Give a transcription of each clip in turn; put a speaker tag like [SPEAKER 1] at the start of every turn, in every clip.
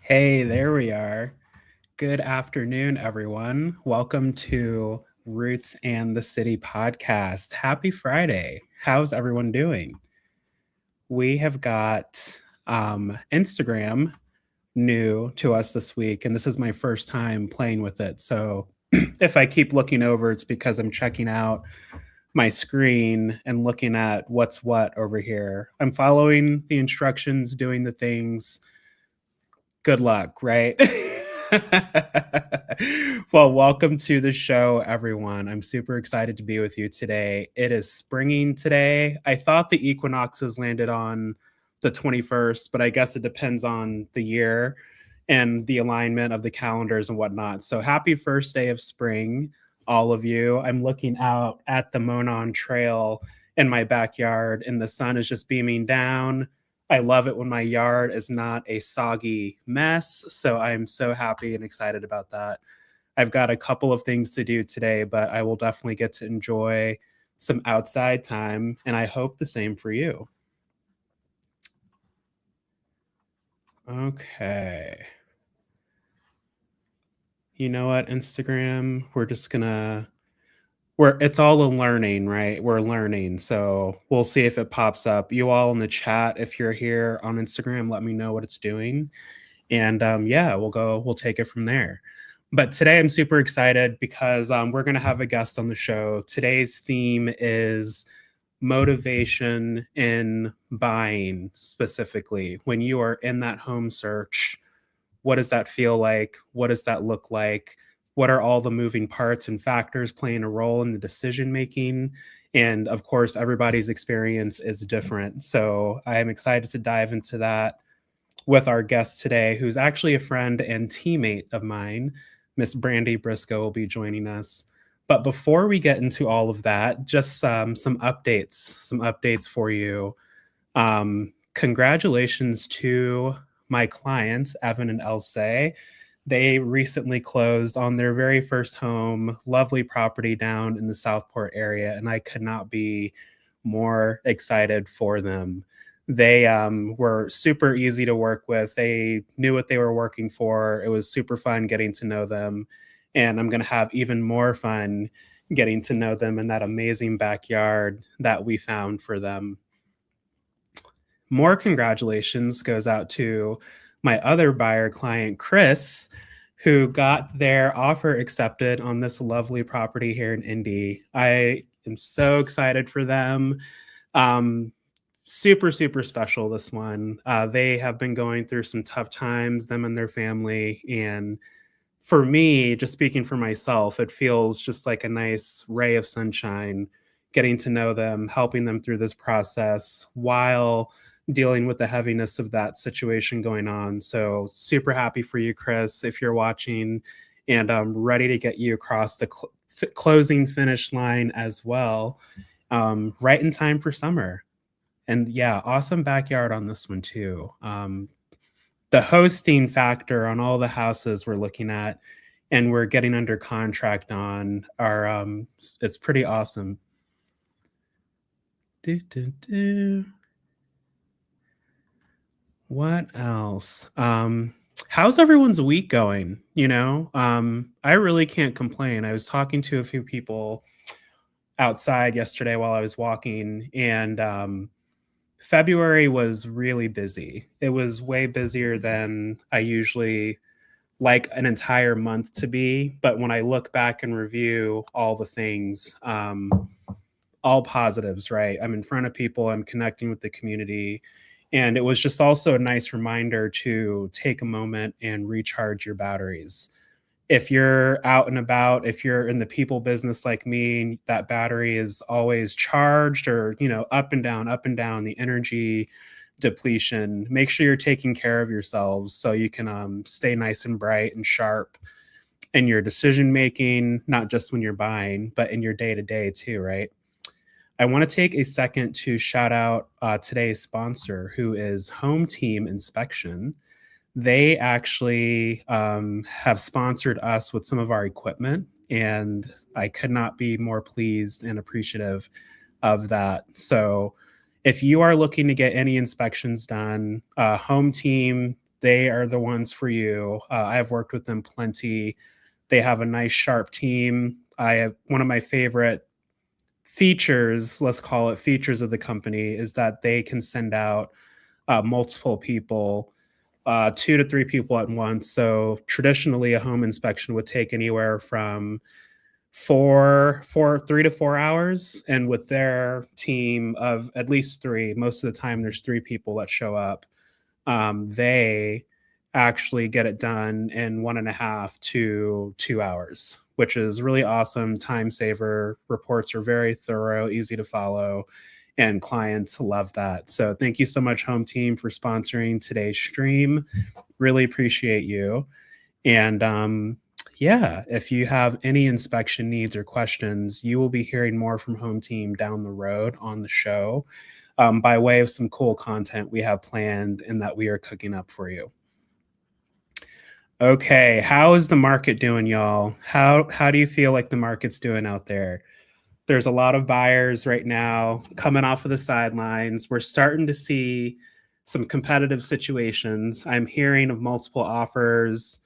[SPEAKER 1] Hey, there we are. Good afternoon, everyone. Welcome to Roots and the City podcast. Happy Friday. How's everyone doing? We have got Instagram new to us this week, and this is my first time playing with it. So if I keep looking over, it's because I'm checking out my screen and looking at what's what over here. I'm following the instructions, doing the things. Good luck, right? Well, welcome to the show, everyone. I'm super excited to be with you today. It is springing today. I thought the equinoxes landed on the 21st, but I guess it depends on the year and the alignment of the calendars and whatnot. So, happy first day of spring, all of you. I'm looking out at the Monon Trail in my backyard, and the sun is just beaming down. I love it when my yard is not a soggy mess. So I'm so happy and excited about that. I've got a couple of things to do today, but I will definitely get to enjoy some outside time. And I hope the same for you. Okay. You know what, Instagram? It's all a learning, right? We're learning. So we'll see if it pops up. You all in the chat, if you're here on Instagram, let me know what it's doing. And yeah, we'll take it from there. But today I'm super excited because we're going to have a guest on the show. Today's theme is motivation in buying, specifically. When you are in that home search, what does that feel like? What does that look like? What are all the moving parts and factors playing a role in the decision making? And of course, everybody's experience is different. So I am excited to dive into that with our guest today, who's actually a friend and teammate of mine. Miss Brandy Briscoe will be joining us. But before we get into all of that, just some updates for you. Congratulations to my clients, Evan and Else. They recently closed on their very first home, lovely property down in the Southport area, and I could not be more excited for them. They were super easy to work with. They knew what they were working for. It was super fun getting to know them. And I'm going to have even more fun getting to know them in that amazing backyard that we found for them. More congratulations goes out to my other buyer client, Chris, who got their offer accepted on this lovely property here in Indy. I am so excited for them. Um, super special, this one. They have been going through some tough times, them and their family. And for me, just speaking for myself, it feels just like a nice ray of sunshine getting to know them, helping them through this process while dealing with the heaviness of that situation going on. So, super happy for you, Chris, if you're watching, and I'm ready to get you across the closing finish line as well, right in time for summer. And yeah, awesome backyard on this one too. The hosting factor on all the houses we're looking at and we're getting under contract on are it's pretty awesome. Do, do, do. What else? How's everyone's week going? I really can't complain. I was talking to a few people outside yesterday while I was walking, and February was really busy. It was way busier than I usually like an entire month to be. But when I look back and review all the things, all positives, right? I'm in front of people, I'm connecting with the community. And it was just also a nice reminder to take a moment and recharge your batteries. If you're out and about, if you're in the people business like me, that battery is always charged or, up and down, the energy depletion. Make sure you're taking care of yourselves so you can stay nice and bright and sharp in your decision making, not just when you're buying, but in your day to day too, right? I want to take a second to shout out today's sponsor, who is Home Team Inspection. They actually have sponsored us with some of our equipment, and I could not be more pleased and appreciative of that. So, if you are looking to get any inspections done, Home Team, they are the ones for you. I've worked with them plenty. They have a nice, sharp team. I have one of my favorite features, let's call it features of the company, is that they can send out multiple people, 2 to 3 people at once. So traditionally, a home inspection would take anywhere from 3 to 4 hours, and with their team of at least three, most of the time there's 3 people that show up. They actually get it done in 1.5 to 2 hours, which is really awesome. Time saver. Reports are very thorough, easy to follow, and clients love that. So thank you so much, Home Team, for sponsoring today's stream. Really appreciate you. And yeah, if you have any inspection needs or questions, you will be hearing more from Home Team down the road on the show, by way of some cool content we have planned and that we are cooking up for you. Okay, how is the market doing, y'all? How do you feel like the market's doing out there? There's a lot of buyers right now coming off of the sidelines. We're starting to see some competitive situations. I'm hearing of multiple offers,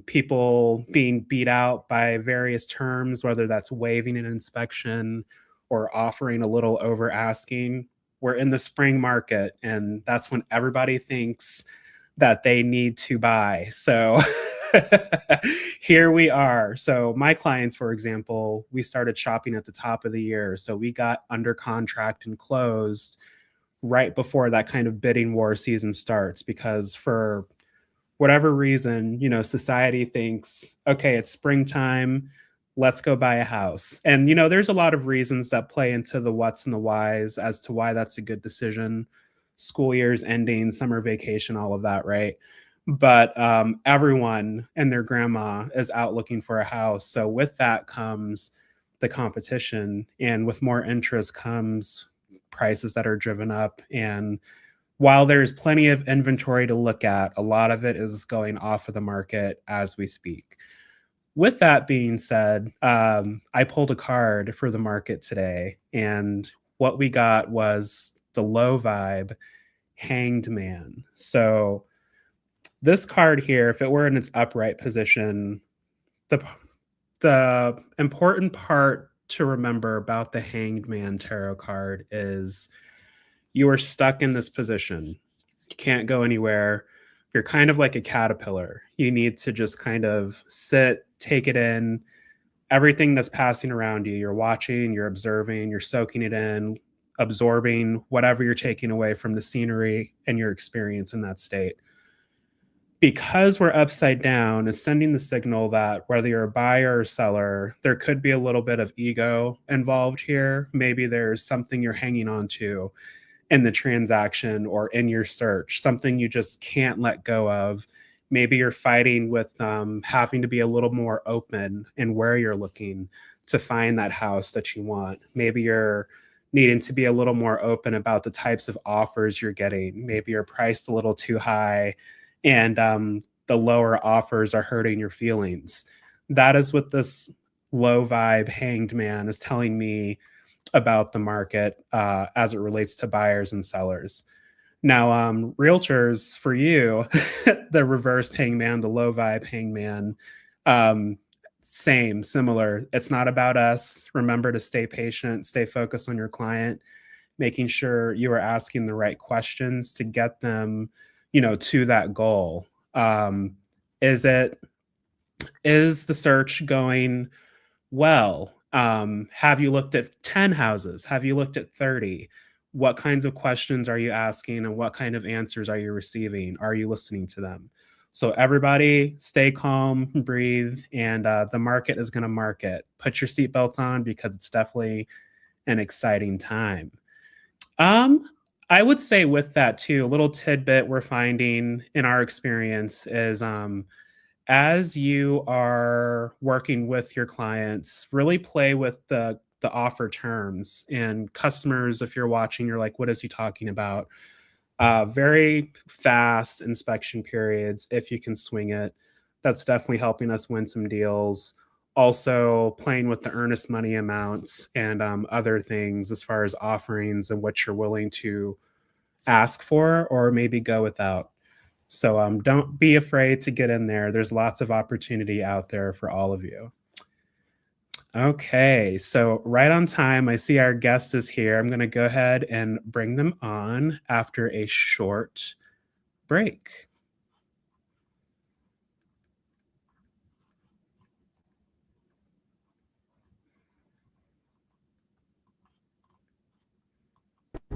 [SPEAKER 1] people being beat out by various terms, whether that's waiving an inspection or offering a little over asking. We're in the spring market, and that's when everybody thinks that they need to buy. So here we are. So my clients, for example, we started shopping at the top of the year. So we got under contract and closed right before that kind of bidding war season starts, because for whatever reason, society thinks, okay, it's springtime, let's go buy a house. And, there's a lot of reasons that play into the what's and the whys as to why that's a good decision. School year's ending, summer vacation, all of that, right? But everyone and their grandma is out looking for a house. So with that comes the competition, and with more interest comes prices that are driven up. And while there's plenty of inventory to look at, a lot of it is going off of the market as we speak. With that being said, I pulled a card for the market today, and what we got was the low vibe Hanged Man. So this card here, if it were in its upright position, the important part to remember about the Hanged Man tarot card is you are stuck in this position. You can't go anywhere. You're kind of like a caterpillar. You need to just kind of sit, take it in, everything that's passing around you. You're watching, you're observing, you're soaking it in, absorbing whatever you're taking away from the scenery and your experience in that state. Because we're upside down, is sending the signal that whether you're a buyer or seller, there could be a little bit of ego involved here. Maybe there's something you're hanging on to in the transaction or in your search, something you just can't let go of. Maybe you're fighting with having to be a little more open in where you're looking to find that house that you want. Maybe you're needing to be a little more open about the types of offers you're getting. Maybe you're priced a little too high, and the lower offers are hurting your feelings. That is what this low vibe Hanged Man is telling me about the market as it relates to buyers and sellers. Now, realtors, for you, the reversed hangman, the low vibe hangman, similar. It's not about us. Remember to stay patient, stay focused on your client, making sure you are asking the right questions to get them, to that goal. Is the search going well? Have you looked at 10 houses? Have you looked at 30? What kinds of questions are you asking, and what kind of answers are you receiving? Are you listening to them? So everybody stay calm, breathe, and the market is going to market. Put your seatbelts on, because it's definitely an exciting time. I would say with that too, a little tidbit we're finding in our experience is as you are working with your clients, really play with the offer terms. And customers, if you're watching, you're like, what is he talking about? Very fast inspection periods, if you can swing it. That's definitely helping us win some deals. Also, playing with the earnest money amounts and other things as far as offerings and what you're willing to ask for or maybe go without. So don't be afraid to get in there. There's lots of opportunity out there for all of you. Okay, so right on time, I see our guest is here. I'm going to go ahead and bring them on after a short break.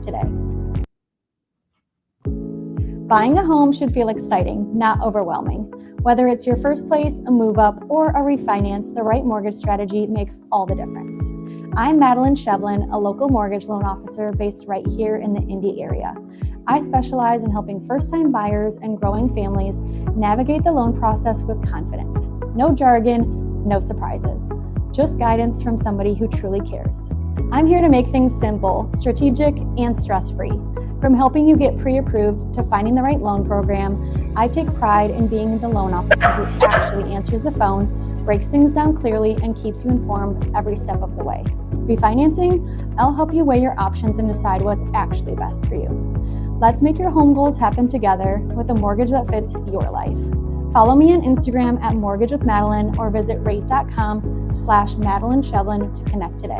[SPEAKER 2] Today. Buying a home should feel exciting, not overwhelming. Whether it's your first place, a move up, or a refinance, the right mortgage strategy makes all the difference. I'm Madeline Shevlin, a local mortgage loan officer based right here in the Indy area. I specialize in helping first-time buyers and growing families navigate the loan process with confidence. No jargon, no surprises. Just guidance from somebody who truly cares. I'm here to make things simple, strategic, and stress-free. From helping you get pre-approved to finding the right loan program, I take pride in being the loan officer who actually answers the phone, breaks things down clearly, and keeps you informed every step of the way. Refinancing? I'll help you weigh your options and decide what's actually best for you. Let's make your home goals happen together with a mortgage that fits your life. Follow me on Instagram at Mortgage with Madeline or visit rate.com/Madeline Shevlin to connect today.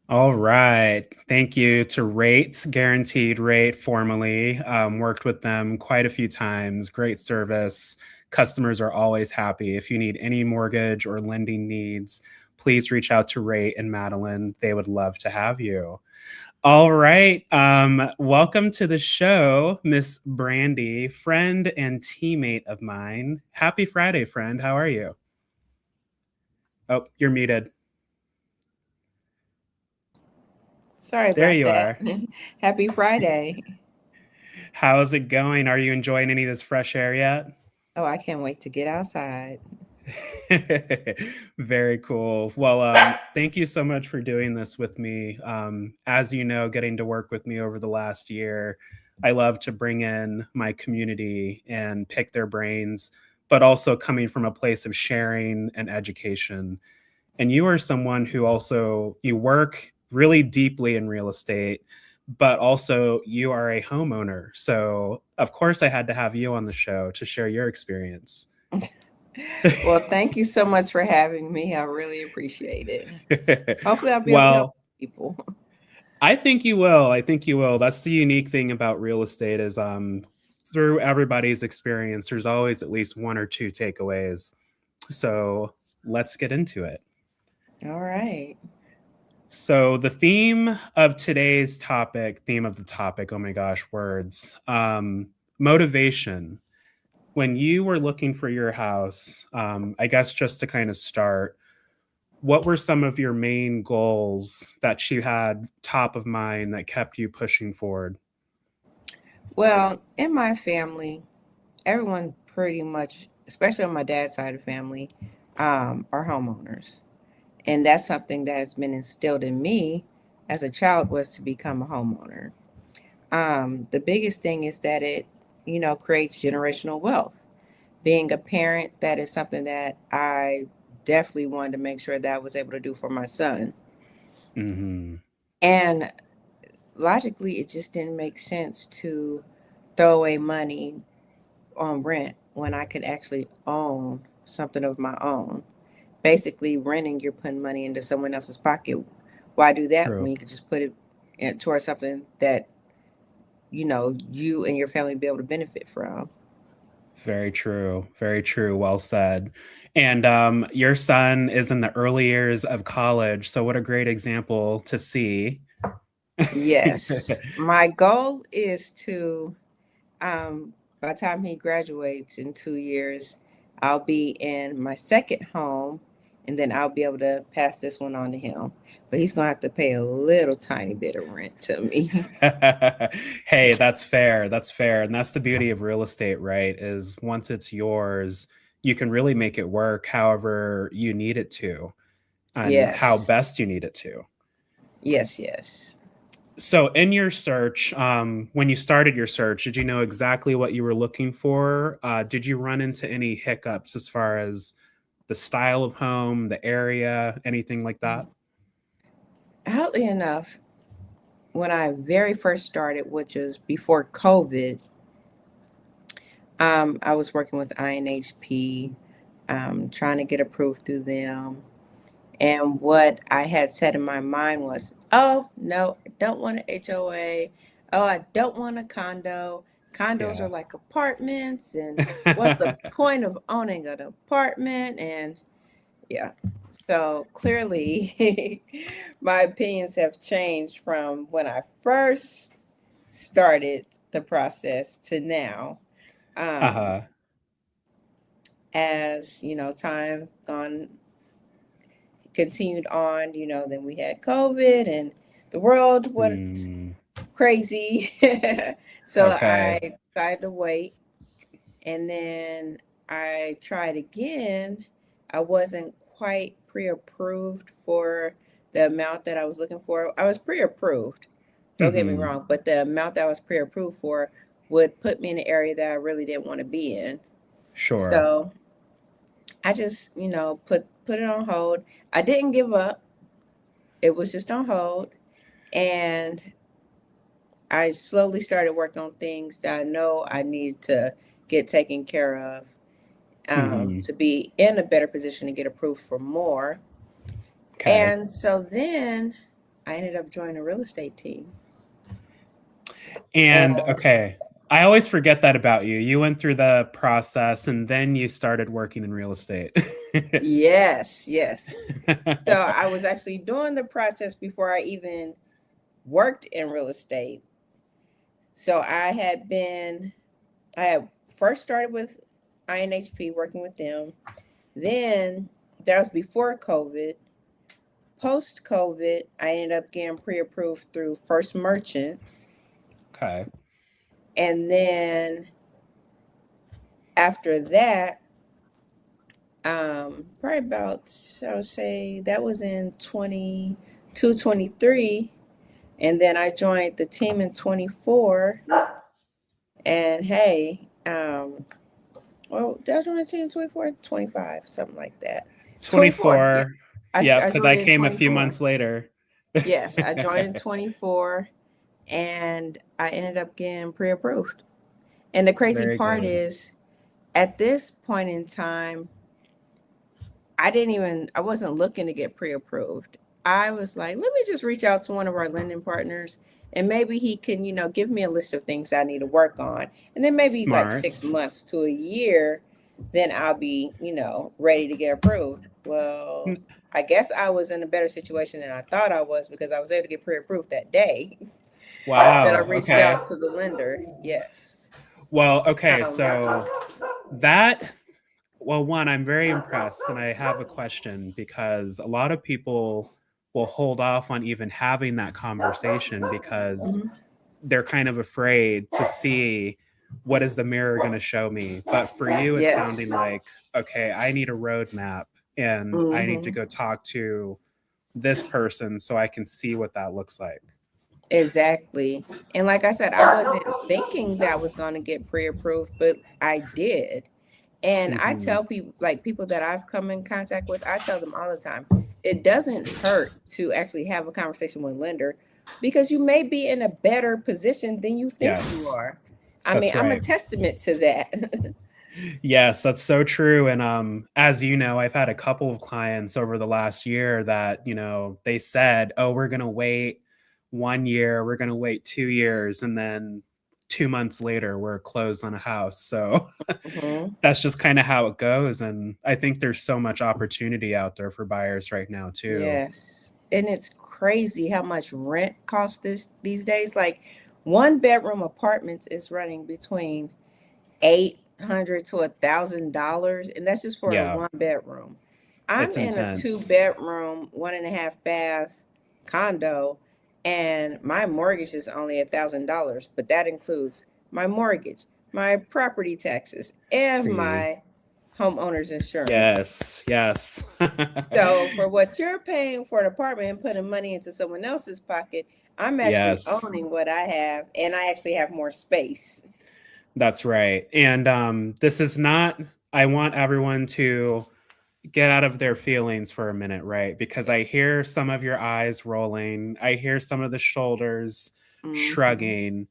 [SPEAKER 1] All right. Thank you to Rate, Guaranteed Rate, formerly. Worked with them quite a few times. Great service. Customers are always happy. If you need any mortgage or lending needs, please reach out to Rate and Madeline. They would love to have you. All right. Welcome to the show, Miss Brandy, friend and teammate of mine. Happy Friday, friend. How are you? Oh, you're muted.
[SPEAKER 3] Sorry
[SPEAKER 1] There
[SPEAKER 3] about
[SPEAKER 1] you
[SPEAKER 3] that.
[SPEAKER 1] are.
[SPEAKER 3] Happy Friday.
[SPEAKER 1] How's it going? Are you enjoying any of this fresh air yet?
[SPEAKER 3] Oh, I can't wait to get outside.
[SPEAKER 1] Very cool. Well, thank you so much for doing this with me. As you know, getting to work with me over the last year, I love to bring in my community and pick their brains, but also coming from a place of sharing and education. And you are someone who also you work really deeply in real estate, but also you are a homeowner. So, of course, I had to have you on the show to share your experience.
[SPEAKER 3] Well, thank you so much for having me. I really appreciate it. Hopefully, I'll be able to help
[SPEAKER 1] Well,
[SPEAKER 3] people.
[SPEAKER 1] I think you will. I think you will. That's the unique thing about real estate is through everybody's experience, there's always at least one or two takeaways. So let's get into it.
[SPEAKER 3] All right.
[SPEAKER 1] So the theme of today's topic, theme of the topic, oh my gosh, words. Motivation. When you were looking for your house, I guess just to kind of start, what were some of your main goals that you had top of mind that kept you pushing forward?
[SPEAKER 3] Well, in my family, everyone pretty much, especially on my dad's side of the family, are homeowners. And that's something that has been instilled in me as a child was to become a homeowner. The biggest thing is that it, creates generational wealth. Being a parent, that is something that I definitely wanted to make sure that I was able to do for my son.
[SPEAKER 1] Hmm.
[SPEAKER 3] And logically, it just didn't make sense to throw away money on rent when I could actually own something of my own. Basically, renting, you're putting money into someone else's pocket. Why do that
[SPEAKER 1] True.
[SPEAKER 3] when you could just put it towards something that, you and your family be able to benefit from?
[SPEAKER 1] Very true. Very true. Well said. And your son is in the early years of college. So, what a great example to see.
[SPEAKER 3] Yes. My goal is to, by the time he graduates in 2 years, I'll be in my second home and then I'll be able to pass this one on to him. But he's going to have to pay a little tiny bit of rent to me.
[SPEAKER 1] Hey, that's fair. That's fair. And that's the beauty of real estate, right? Is once it's yours, you can really make it work however you need it to and how
[SPEAKER 3] Yes.
[SPEAKER 1] best you need it to.
[SPEAKER 3] Yes, yes.
[SPEAKER 1] So, in your search, when you started your search, did you know exactly what you were looking for? Did you run into any hiccups as far as the style of home, the area, anything like that?
[SPEAKER 3] Oddly enough, when I very first started, which was before COVID, I was working with INHP, trying to get approved through them. And what I had said in my mind was, oh, no, I don't want an HOA. Oh, I don't want a condo. Condos are
[SPEAKER 1] Yeah.
[SPEAKER 3] like apartments. And what's the point of owning an apartment? And yeah, so clearly my opinions have changed from when I first started the process to now. Um,
[SPEAKER 1] Uh-huh.
[SPEAKER 3] as you know, time gone continued on, then we had COVID and the world went
[SPEAKER 1] Mm,
[SPEAKER 3] crazy. So
[SPEAKER 1] okay.
[SPEAKER 3] I decided to wait. And then I tried again. I wasn't quite pre-approved for the amount that I was looking for. I was pre-approved, don't get me
[SPEAKER 1] Mm-hmm.
[SPEAKER 3] wrong, but the amount that I was pre-approved for would put me in an area that I really didn't want to be in.
[SPEAKER 1] Sure.
[SPEAKER 3] So I just, put it on hold. I didn't give up. It was just on hold. And I slowly started working on things that I know I needed to get taken care of,
[SPEAKER 1] Mm-hmm.
[SPEAKER 3] to be in a better position to get approved for more.
[SPEAKER 1] Okay.
[SPEAKER 3] And so then I ended up joining a real estate team.
[SPEAKER 1] And
[SPEAKER 3] And
[SPEAKER 1] okay, I always forget that about you. You went through the process and then you started working in real estate.
[SPEAKER 3] yes, yes. So I was actually doing the process before I even worked in real estate. So I had first started with INHP working with them. Then that was before COVID. Post COVID, I ended up getting pre approved through First Merchants.
[SPEAKER 1] Okay.
[SPEAKER 3] And then after that, probably about, I would say that was in 22, 23. And then I joined the team in 24. And hey, well, did I join the team in 24? 25, something like that. 24, yeah.
[SPEAKER 1] 24. Yeah,
[SPEAKER 3] I
[SPEAKER 1] because
[SPEAKER 3] joined
[SPEAKER 1] I
[SPEAKER 3] in
[SPEAKER 1] came a few
[SPEAKER 3] 24.
[SPEAKER 1] months later.
[SPEAKER 3] Yes, I joined in 24 and I ended up getting pre approved. And the crazy
[SPEAKER 1] Very
[SPEAKER 3] part
[SPEAKER 1] good.
[SPEAKER 3] is, at this point in time, I wasn't looking to get pre approved. I was like, let me just reach out to one of our lending partners and maybe he can, give me a list of things I need to work on. And then maybe like
[SPEAKER 1] Smart.
[SPEAKER 3] 6 months to a year, then I'll be, ready to get approved. Well,
[SPEAKER 1] N-
[SPEAKER 3] I guess I was in a better situation than I thought I was because I was able to get pre approved that day that I
[SPEAKER 1] Wow.
[SPEAKER 3] reached
[SPEAKER 1] Okay.
[SPEAKER 3] out to the lender. Yes.
[SPEAKER 1] Well, okay.
[SPEAKER 3] Um,
[SPEAKER 1] So that, well, one, I'm very impressed. And I have a question because a lot of people will hold off on even having that conversation because
[SPEAKER 3] mhm.
[SPEAKER 1] they're kind of afraid to see what is the mirror going to show me. But for you, it's sounding
[SPEAKER 3] Yes.
[SPEAKER 1] like, okay, I need a roadmap and I need to
[SPEAKER 3] hmm
[SPEAKER 1] go talk to this person so I can see what that looks like.
[SPEAKER 3] Exactly. And like I said, I wasn't thinking that I was going to get pre-approved, but I did. And I
[SPEAKER 1] Hmm.
[SPEAKER 3] tell people, like people that I've come in contact with, I tell them all the time, it doesn't hurt to actually have a conversation with a lender because you may be in a better position than you think you
[SPEAKER 1] Yes,
[SPEAKER 3] are. I mean,
[SPEAKER 1] that's
[SPEAKER 3] I'm a
[SPEAKER 1] right.
[SPEAKER 3] testament to that.
[SPEAKER 1] Yes, that's so true. And as you know, I've had a couple of clients over the last year that, they said, oh, we're going to wait 1 year, we're going to wait 2 years, and then 2 months later, we're closed on a house. So
[SPEAKER 3] Mhm.
[SPEAKER 1] that's just kind of how it goes. And I think there's so much opportunity out there for buyers right now, too.
[SPEAKER 3] Yes. And it's crazy how much rent costs these days. Like 1 bedroom apartments is running between 800 to $1,000, and that's just for a
[SPEAKER 1] Yeah,
[SPEAKER 3] 1 bedroom. I'm
[SPEAKER 1] it's
[SPEAKER 3] in a two
[SPEAKER 1] intense.
[SPEAKER 3] bedroom, 1.5 bath condo, and my mortgage is only $1,000, but that includes my mortgage, my property taxes, and
[SPEAKER 1] See,
[SPEAKER 3] my homeowner's insurance.
[SPEAKER 1] yes, yes.
[SPEAKER 3] So for what you're paying for an apartment and putting money into someone else's pocket, I'm actually
[SPEAKER 1] Yes.
[SPEAKER 3] owning what I have, and I actually have more space.
[SPEAKER 1] That's right. And this is not, I want everyone to get out of their feelings for a minute, right? Because I hear some of your eyes rolling. I hear some of the shoulders
[SPEAKER 3] Mm-hmm.
[SPEAKER 1] shrugging.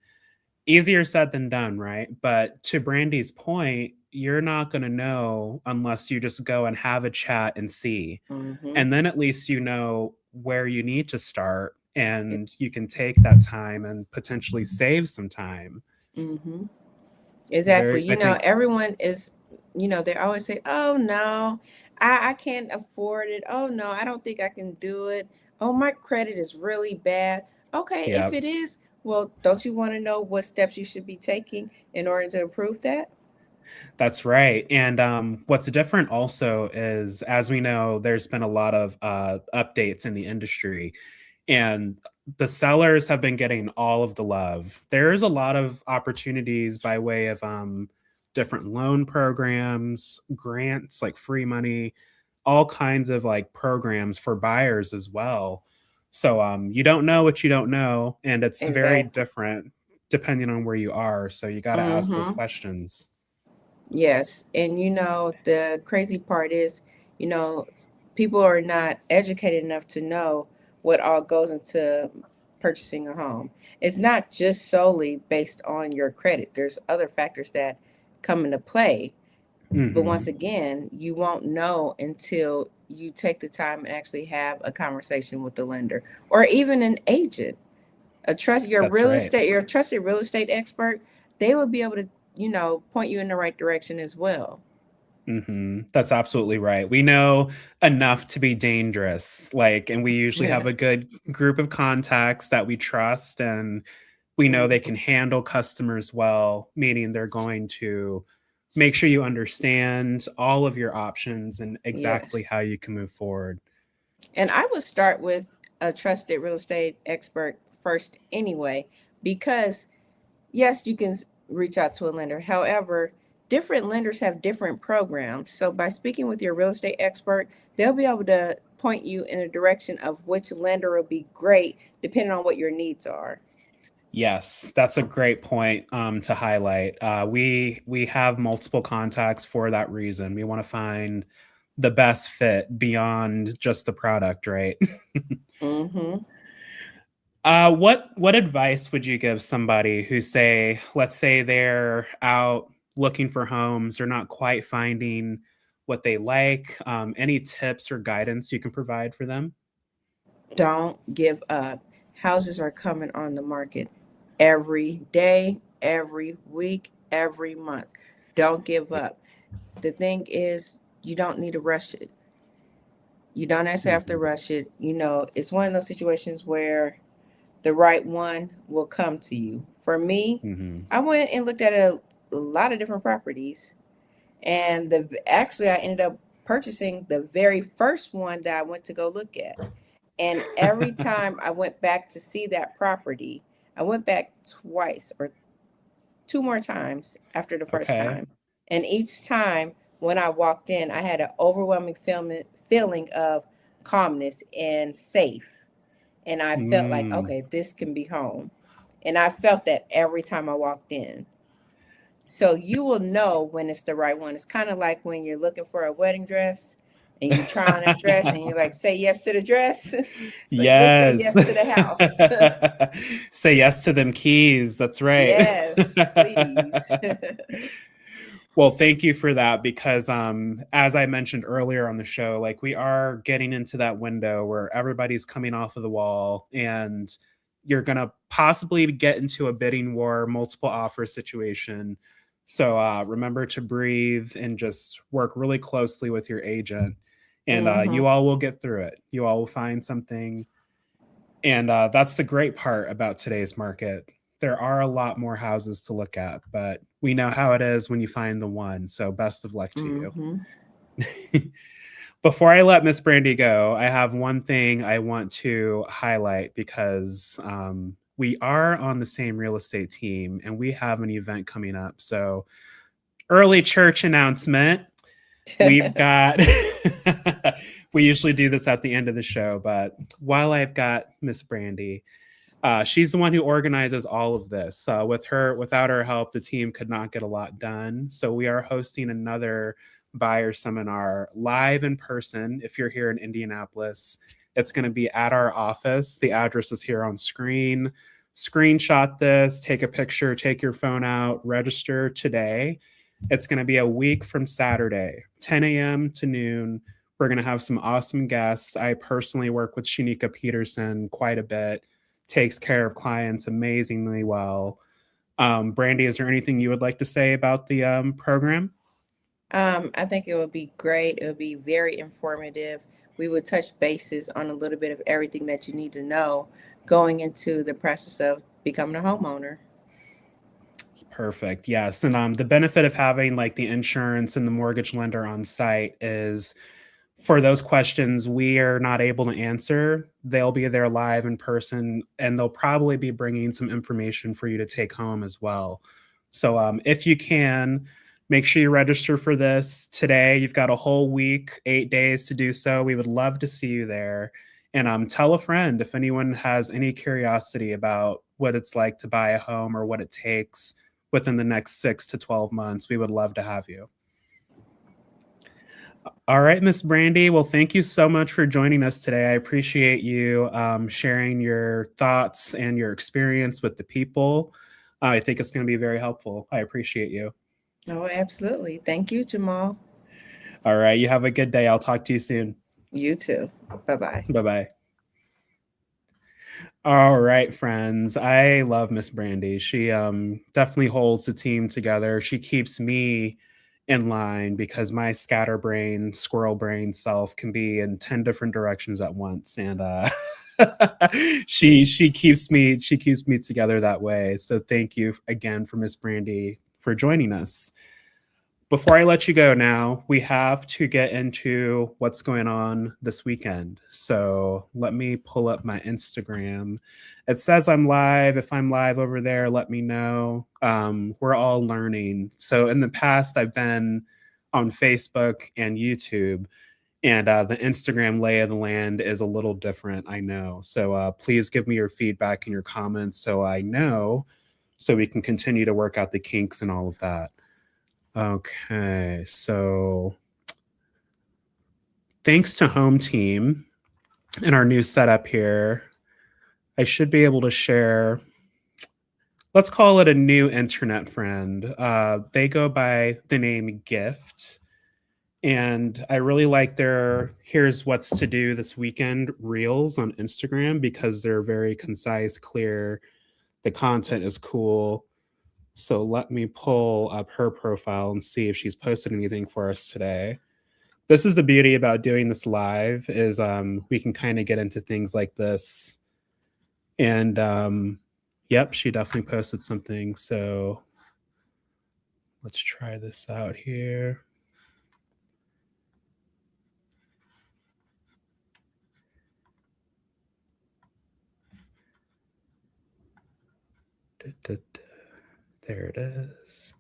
[SPEAKER 1] Easier said than done, right? But to Brandy's point, you're not going to know unless you just go and have a chat and see.
[SPEAKER 3] Mm-hmm.
[SPEAKER 1] And then at least you know where you need to start and you can take that time and potentially save some time.
[SPEAKER 3] Mm-hmm. Exactly.
[SPEAKER 1] Very, I think,
[SPEAKER 3] Everyone is, they always say, oh, no, I can't afford it. Oh, no, I don't think I can do it. Oh, my credit is really bad. Okay, if
[SPEAKER 1] yeah,
[SPEAKER 3] it is, well, don't you want to know what steps you should be taking in order to improve that?
[SPEAKER 1] that's right. And what's different also is, as we know, there's been a lot of updates in the industry, and the sellers have been getting all of the love. There's a lot of opportunities by way of different loan programs, grants, like free money, all kinds of like programs for buyers as well. So you don't know what you don't know, and it's very
[SPEAKER 3] Exactly.
[SPEAKER 1] different depending on where you are. So you got to ask those
[SPEAKER 3] Mm-hmm.
[SPEAKER 1] questions.
[SPEAKER 3] Yes. And the crazy part is, you know, people are not educated enough to know what all goes into purchasing a home. It's not just solely based on your credit. There's other factors that come into play. But once
[SPEAKER 1] Hmm.
[SPEAKER 3] again, you won't know until you take the time and actually have a conversation with the lender or even an agent.
[SPEAKER 1] That's right.
[SPEAKER 3] Your trusted real estate expert, they will be able to, point you in the right direction as well.
[SPEAKER 1] That's absolutely right. We know enough to be dangerous, like, and we usually have a good group of contacts that we trust, and we know they
[SPEAKER 3] Mhm.
[SPEAKER 1] can handle customers well, meaning they're going to make sure you understand all of your options and exactly
[SPEAKER 3] Yes.
[SPEAKER 1] how you can move forward.
[SPEAKER 3] And I would start with a trusted real estate expert first anyway, because yes, you can reach out to a lender. However, different lenders have different programs. So by speaking with your real estate expert, they'll be able to point you in a direction of which lender will be great depending on what your needs are.
[SPEAKER 1] Yes, that's a great point to highlight. We have multiple contacts for that reason. We want to find the best fit beyond just the product, right?
[SPEAKER 3] Mhm.
[SPEAKER 1] What advice would you give somebody who say, let's say they're out looking for homes, they're not quite finding what they like? Any tips or guidance you can provide for them?
[SPEAKER 3] Don't give up. Houses are coming on the market every day, every week, every month. Don't give up. The thing is, you don't need to rush it. You don't actually have to
[SPEAKER 1] Mhm,
[SPEAKER 3] rush it. It's one of those situations where the right one will come to you. For me,
[SPEAKER 1] mhm.
[SPEAKER 3] I went and looked at a lot of different properties, and I ended up purchasing the very first one that I went to go look at. And every time I went back to see that property, I went back twice or two more times after the first
[SPEAKER 1] Okay.
[SPEAKER 3] time. And each time when I walked in, I had an overwhelming feeling of calmness and safe. And I felt like,
[SPEAKER 1] Mm.
[SPEAKER 3] okay, this can be home. And I felt that every time I walked in. So you will know when it's the right one. It's kind of like when you're looking for a wedding dress and you try on a dress and you're like, say yes to the dress. So you'll say
[SPEAKER 1] Yes.
[SPEAKER 3] yes to the house.
[SPEAKER 1] Say yes to them keys. That's right.
[SPEAKER 3] Yes, please.
[SPEAKER 1] Well, thank you for that because as I mentioned earlier on the show, like we are getting into that window where everybody's coming off of the wall and you're going to possibly get into a bidding war, multiple offer situation. So remember to breathe and just work really closely with your agent and you
[SPEAKER 3] Hmm.
[SPEAKER 1] all will get through it. You all will find something, and that's the great part about today's market. There are a lot more houses to look at, but we know how it is when you find the one. So best of luck to you.
[SPEAKER 3] Hmm.
[SPEAKER 1] Before I let Miss Brandy go, I have one thing I want to highlight because we are on the same real estate team and we have an event coming up. So, early church announcement. We've got we usually do this at the end of the show, but while I've got Miss Brandy, she's the one who organizes all of this. Without her help, the team could not get a lot done. So we are hosting another buyer seminar live in person. If you're here in Indianapolis, it's going to be at our office. The address is here on screen. Screenshot this, take a picture, take your phone out, register today. It's going to be a week from Saturday, 10 a.m. to noon. We're going to have some awesome guests. I personally work with Shanika Peterson quite a bit, takes care of clients amazingly well. Brandy, is there anything you would like to say about the program?
[SPEAKER 3] I think it would be great. It would be very informative. We would touch bases on a little bit of everything that you need to know going into the process of becoming a homeowner.
[SPEAKER 1] Perfect. Yes. And the benefit of having like the insurance and the mortgage lender on site is for those questions we are not able to answer, they'll be there live in person, and they'll probably be bringing some information for you to take home as well. So if you can, make sure you register for this today. You've got a whole week, 8 days to do so. We would love to see you there. And tell a friend if anyone has any curiosity about what it's like to buy a home or what it takes within the next 6 to 12 months. We would love to have you. All right, Miss Brandy. Well, thank you so much for joining us today. I appreciate you sharing your thoughts and your experience with the people. I think it's going to be very helpful. I appreciate you.
[SPEAKER 3] Oh, absolutely. Thank you, Jamal.
[SPEAKER 1] All right. You have a good day. I'll talk to you soon.
[SPEAKER 3] You too. Bye-bye.
[SPEAKER 1] Bye-bye. All right, friends. I love Miss Brandy. She definitely holds the team together. She keeps me in line because my scatterbrain, squirrel brain self can be in 10 different directions at once. And she keeps me together that way. So thank you again for Miss Brandy for joining us. Before I let you go now, we have to get into what's going on this weekend. So let me pull up my Instagram. It says I'm live. If I'm live over there, let me know. We're all learning. So in the past, I've been on Facebook and YouTube, and the Instagram lay of the land is a little different, I know. So please give me your feedback and your comments so I know, so we can continue to work out the kinks and all of that. Okay, so thanks to Home Team and our new setup here, I should be able to share, let's call it a new internet friend. They go by the name Gift, and I really like their here's what's to do this weekend reels on Instagram because they're very concise, clear, the content is cool. So let me pull up her profile and see if she's posted anything for us today. This is the beauty about doing this live is we can kind of get into things like this. And yep, she definitely posted something. So let's try this out here. There it is.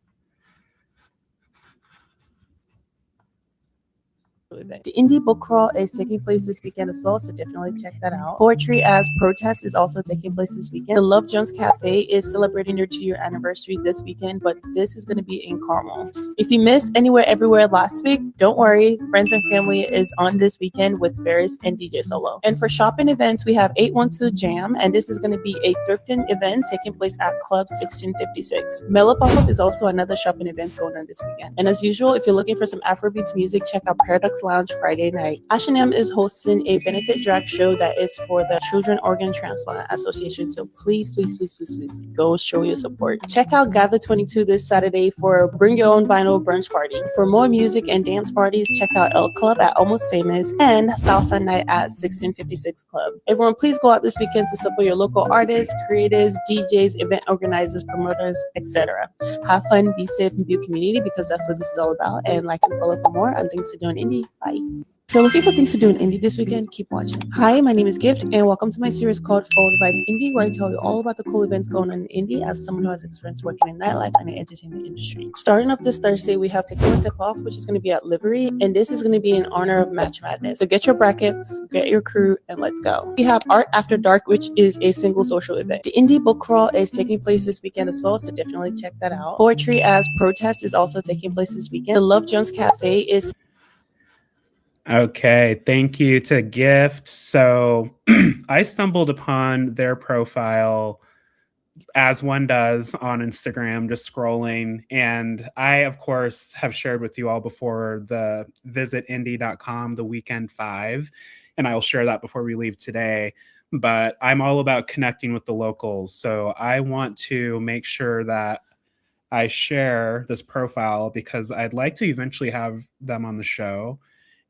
[SPEAKER 4] The Indie Book Crawl is taking place this weekend as well, so definitely check that out. Poetry as Protest is also taking place this weekend. The Love Jones Cafe is celebrating their 2-year anniversary this weekend, but this is going to be in Carmel. If you missed Anywhere Everywhere last week, don't worry. Friends and Family is on this weekend with Ferris and DJ Solo. And for shopping events, we have 812 Jam, and this is going to be a thrifting event taking place at Club 1656. Mellow Pop-Up is also another shopping event going on this weekend. And as usual, if you're looking for some Afrobeats music, check out Paradox Lounge Friday night. H&M is hosting a benefit drag show that is for the Children Organ Transplant Association. So please go show your support. Check out Gather 22 this Saturday for Bring Your Own Vinyl brunch party. For more music and dance parties, check out El Club at Almost Famous and Salsa Night at 1656 Club. Everyone, please go out this weekend to support your local artists, creators, DJs, event organizers, promoters, etc. Have fun, be safe, and build community because that's what this is all about. And like and follow for more on Things to Do in Indie. Bye. If you're looking for things to do in Indy this weekend, keep watching. Hi, my name is Gift, and welcome to my series called Follow the Vibes Indy, where I tell you all about the cool events going on in Indy as someone who has experience working in nightlife and the entertainment industry. Starting off this Thursday, we have Tequila Tip Off, which is going to be at Livery, and this is going to be in honor of Match Madness. So get your brackets, get your crew, and let's go. We have Art After Dark, which is a single social event. The Indy Book Crawl is taking place this weekend as well, so definitely check that out. Poetry as Protest is also taking place this weekend. The Love Jones Cafe is
[SPEAKER 1] Okay, thank you to Gift. So I stumbled upon their profile as one does on Instagram, just scrolling. And I, of course, have shared with you all before the visitindy.com, the weekend 5. And I will share that before we leave today. But I'm all about connecting with the locals. So I want to make sure that I share this profile because I'd like to eventually have them on the show.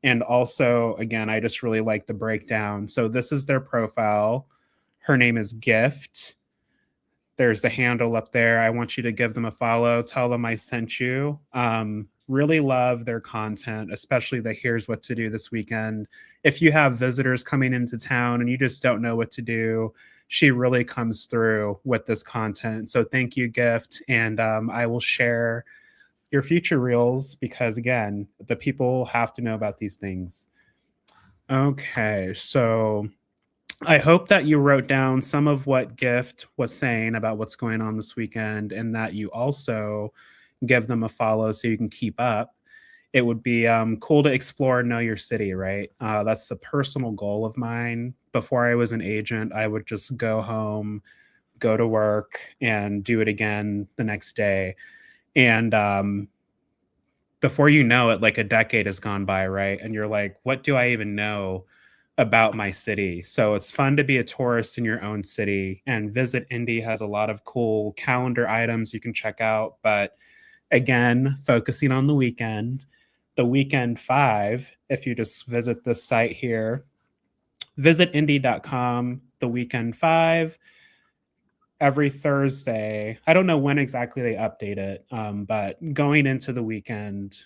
[SPEAKER 1] And also, again, I just really like the breakdown. So this is their profile. Her name is Gift. There's the handle up there. I want you to give them a follow. Tell them I sent you. Really love their content, especially the Here's What to Do this weekend. If you have visitors coming into town and you just don't know what to do, she really comes through with this content. So thank you, Gift. And I will share your future reels because, again, the people have to know about these things. Okay, so I hope that you wrote down some of what Gift was saying about what's going on this weekend and that you also give them a follow so you can keep up. It would be cool to explore and know your city, right? That's a personal goal of mine. Before I was an agent, I would just go home, go to work, and do it again the next day. And before you know it, like a decade has gone by, right? And you're like, what do I even know about my city? So it's fun to be a tourist in your own city. And Visit Indy has a lot of cool calendar items you can check out. But again, focusing on the weekend 5, if you just visit this site here, visitindy.com, the weekend 5. Every Thursday. I don't know when exactly they update it, but going into the weekend,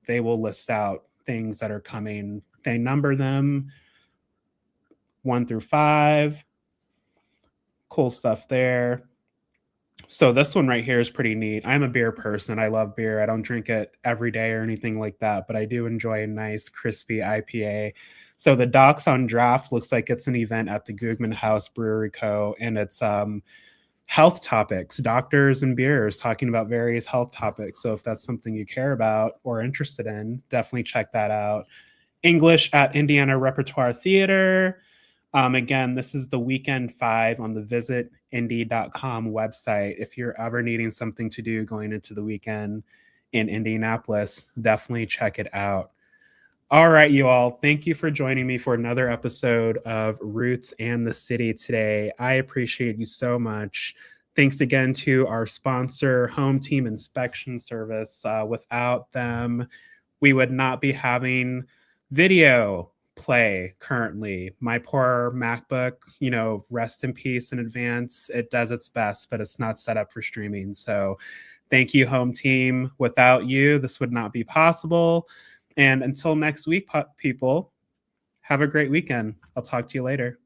[SPEAKER 1] they will list out things that are coming. They number them 1 through 5. Cool stuff there. So this one right here is pretty neat. I'm a beer person. I love beer. I don't drink it every day or anything like that, but I do enjoy a nice crispy IPA. So the Docs on Draft looks like it's an event at the Gugman House Brewery Co. And it's health topics, doctors and beers talking about various health topics. So if that's something you care about or interested in, definitely check that out. English at Indiana Repertoire Theater. Again, this is the weekend 5 on the visitindy.com website. If you're ever needing something to do going into the weekend in Indianapolis, definitely check it out. All right, you all. Thank you for joining me for another episode of Roots and the City today. I appreciate you so much. Thanks again to our sponsor, Home Team Inspection Service. Without them, we would not be having video play currently. My poor MacBook, rest in peace in advance. It does its best, but it's not set up for streaming. So thank you, Home Team. Without you, this would not be possible. And until next week, people, have a great weekend. I'll talk to you later.